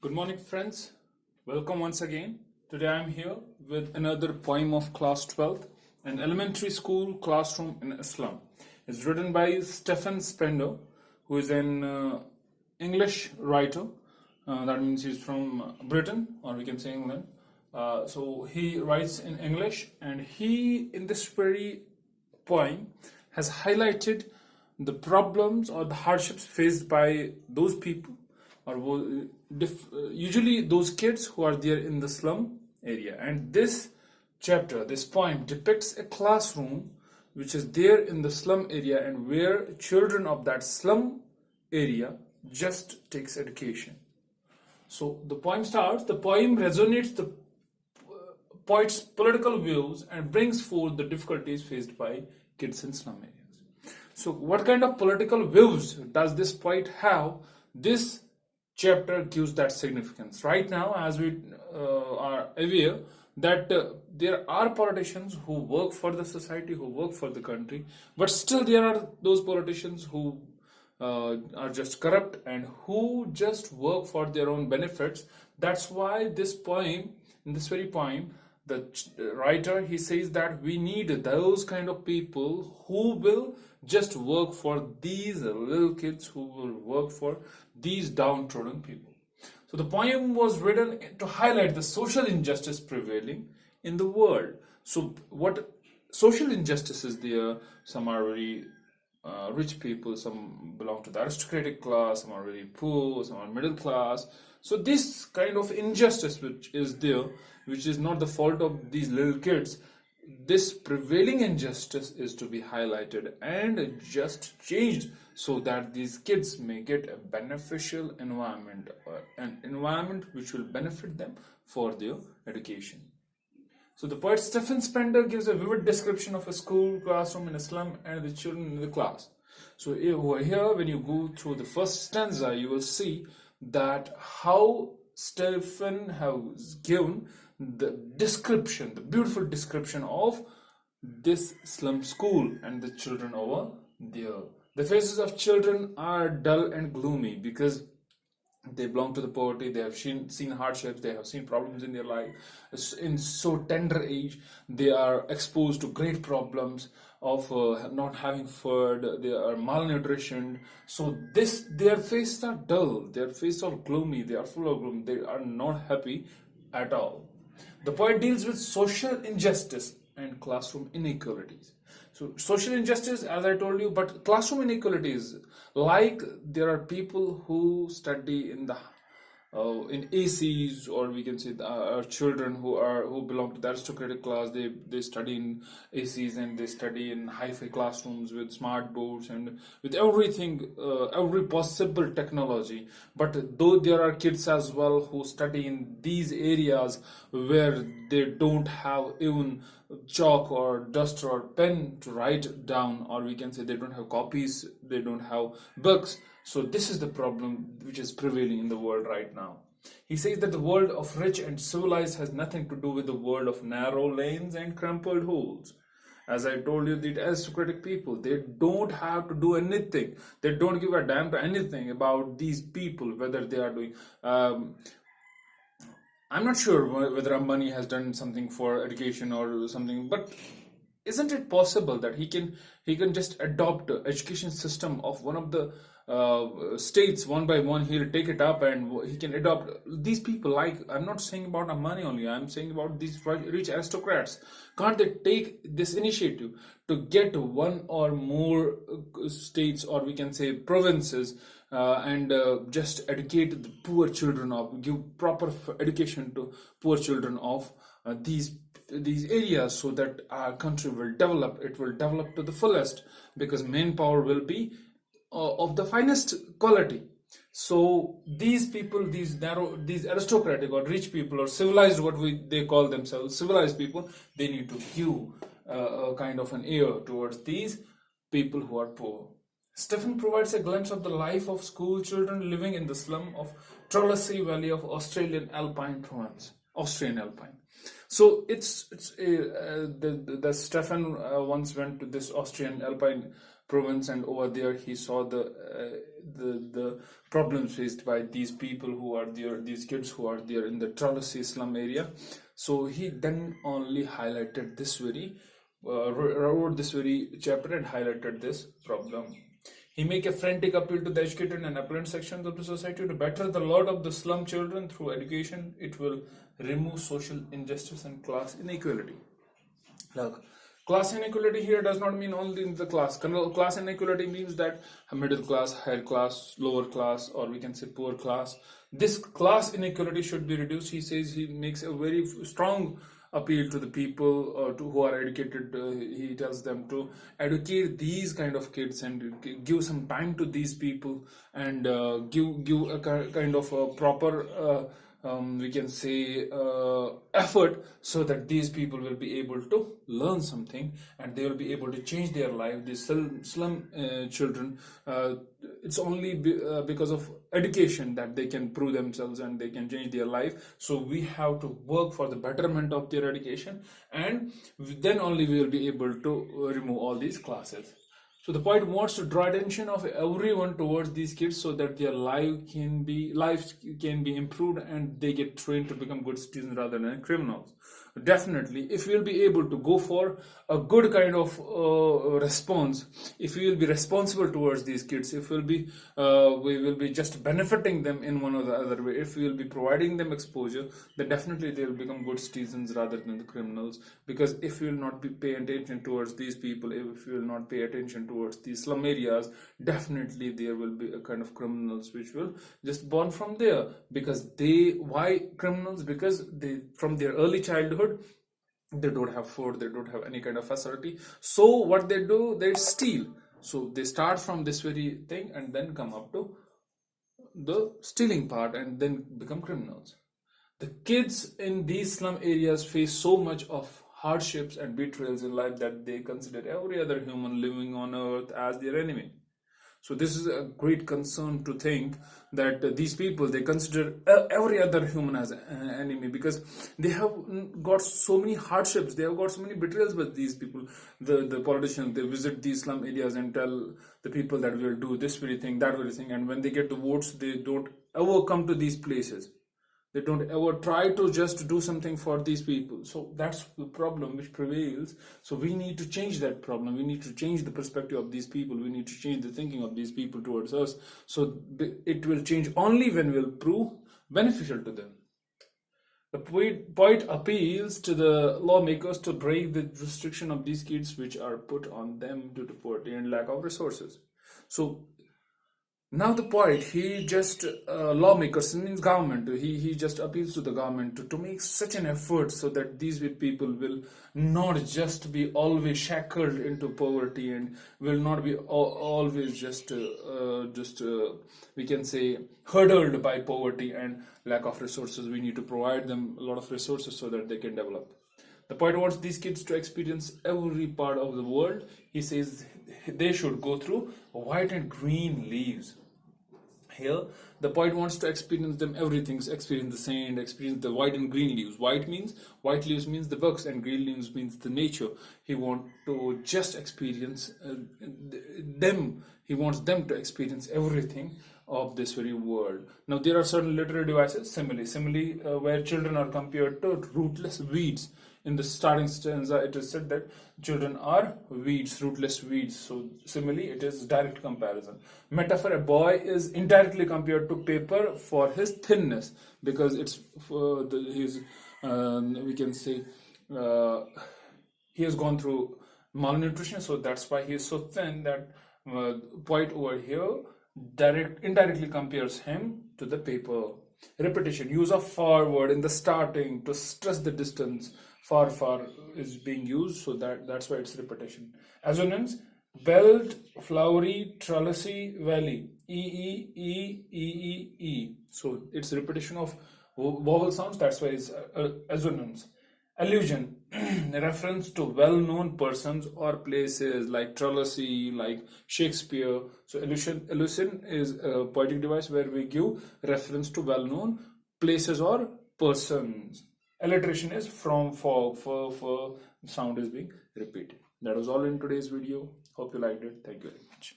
Good morning, friends. Welcome once again. Today I am here with another poem of class 12th, an elementary school classroom in Slum. It's written by Stephen Spender, who is an English writer. That means he's from Britain, or we can say England. So he writes in English, and he, in this very poem, has highlighted the problems or the hardships faced by those people or usually those kids who are there in the slum area. And this chapter, this poem, depicts a classroom which is there in the slum area and where children of that slum area just takes education. So the poem starts. The poem resonates the poet's political views and brings forth the difficulties faced by kids in slum areas. So what kind of political views does this poet have? This chapter gives that significance. Right now, as we are aware that there are politicians who work for the society, who work for the country, but still there are those politicians who are just corrupt and who just work for their own benefits. That's why this poem, in this very poem, the writer, he says that we need those kind of people who will just work for these little kids, who will work for these downtrodden people. So the poem was written to highlight the social injustice prevailing in the world. So what social injustices there? Some are very rich people, some belong to the aristocratic class, some are very poor, some are middle class. So this kind of injustice which is there, which is not the fault of these little kids, this prevailing injustice is to be highlighted and just changed so that these kids may get a beneficial environment, an environment which will benefit them for their education. So the poet Stephen Spender gives a vivid description of a school classroom in a slum and the children in the class. So over here, when you go through the first stanza, you will see that how Stephen has given the description, the beautiful description of this slum school and the children over there. The faces of children are dull and gloomy because they belong to the poverty. They have seen hardships, they have seen problems in their life. In so tender age, they are exposed to great problems of not having food. They are malnutrition. So their faces are dull, their faces are gloomy, they are full of gloom, they are not happy at all. The poet deals with social injustice and classroom inequalities. So social injustice, as I told you, but classroom inequalities, like there are people who study in the in ACs, or we can say children who belong to the aristocratic class. They study in ACs and they study in hi-fi classrooms with smart boards and with everything, every possible technology. But though there are kids as well who study in these areas where they don't have even chalk or duster or pen to write down, or we can say they don't have copies, they don't have books. So this is the problem which is prevailing in the world right now. He says that the world of rich and civilized has nothing to do with the world of narrow lanes and crumpled holes. As I told you, the aristocratic people, they don't have to do anything. They don't give a damn to anything about these people, whether they are doing... I'm not sure whether Ambani has done something for education or something, but isn't it possible that he can just adopt the education system of one of the states one by one? He'll take it up and he can adopt these people. Like, I'm not saying about money only, I'm saying about these rich aristocrats. Can't they take this initiative to get one or more states, or we can say provinces, and just educate the poor children of, give proper education to poor children of these areas, so that our country will develop. It will develop to the fullest because manpower will be of the finest quality. So these people, these aristocratic or rich people or civilized, they call themselves civilized people, they need to give a kind of an ear towards these people who are poor. Stephen provides a glimpse of the life of school children living in the slum of Trollasey Valley of Australian Alpine province. So it's the Stefan once went to this Austrian Alpine province, and over there he saw the problems faced by these people who are there, these kids who are there in the Tralassee slum area. So he then only highlighted this very wrote this very chapter and highlighted this problem. He make a frantic appeal to the educated and affluent sections of the society to better the lot of the slum children through education. It will remove social injustice and class inequality. Look, class inequality here does not mean only in the class. Class inequality means that middle class, higher class, lower class, or we can say poor class. This class inequality should be reduced. He says he makes a very strong appeal to the people who are educated. He tells them to educate these kind of kids and give some time to these people, and give a kind of a proper we can say effort, so that these people will be able to learn something and they will be able to change their life. These slum children, it's only because of education that they can prove themselves and they can change their life. So we have to work for the betterment of their education, and then only we will be able to remove all these classes. So the poet wants to draw attention of everyone towards these kids, so that their lives can be improved and they get trained to become good citizens rather than criminals. Definitely, if we will be able to go for a good kind of response, if we will be responsible towards these kids, if we will be just benefiting them in one or the other way, if we will be providing them exposure, then definitely they will become good citizens rather than the criminals. Because if we will not be paying attention towards these people, if we will not pay attention towards these slum areas, definitely there will be a kind of criminals which will just born from there. Because why criminals? Because they, from their early childhood, they don't have food, they don't have any kind of facility. So what they do, they steal. So they start from this very thing and then come up to the stealing part and then become criminals. The kids in these slum areas face so much of hardships and betrayals in life that they consider every other human living on earth as their enemy. So this is a great concern to think that these people, they consider every other human as an enemy, because they have got so many hardships, they have got so many betrayals with these people. The politicians, they visit these slum areas and tell the people that we will do this very thing, that very thing, and when they get the votes, they don't ever come to these places. They don't ever try to just do something for these people. So that's the problem which prevails. So we need to change that problem. We need to change the perspective of these people. We need to change the thinking of these people towards us. So it will change only when we'll prove beneficial to them. The poet appeals to the lawmakers to break the restriction of these kids which are put on them due to poverty and lack of resources. So now the poet, he just lawmakers, means government, he just appeals to the government to make such an effort so that these people will not just be always shackled into poverty and will not be always just we can say hurdled by poverty and lack of resources. We need to provide them a lot of resources so that they can develop. The poet wants these kids to experience every part of the world. He says they should go through white and green leaves. Here, the poet wants to experience them everything, experience the sand, experience the white and green leaves. White leaves means the books, and green leaves means the nature. He wants to just experience them. He wants them to experience everything of this very world. Now, there are certain literary devices, simile, where children are compared to rootless weeds. In the starting stanza, it is said that children are weeds, rootless weeds. So, simile, it is direct comparison. Metaphor, a boy is indirectly compared to paper for his thinness, because it's we can say he has gone through malnutrition, so that's why he is so thin. That poet over here indirectly compares him to the paper. Repetition, use of forward in the starting to stress the distance. Far is being used, so that's why it's repetition. Assonance, belt, flowery, trellisy, valley. E. So it's repetition of vowel sounds, that's why it's assonance. Allusion, reference to well-known persons or places like Trellisy, like Shakespeare. So allusion is a poetic device where we give reference to well-known places or persons. Alliteration is from, for, sound is being repeated. That was all in today's video. Hope you liked it. Thank you very much.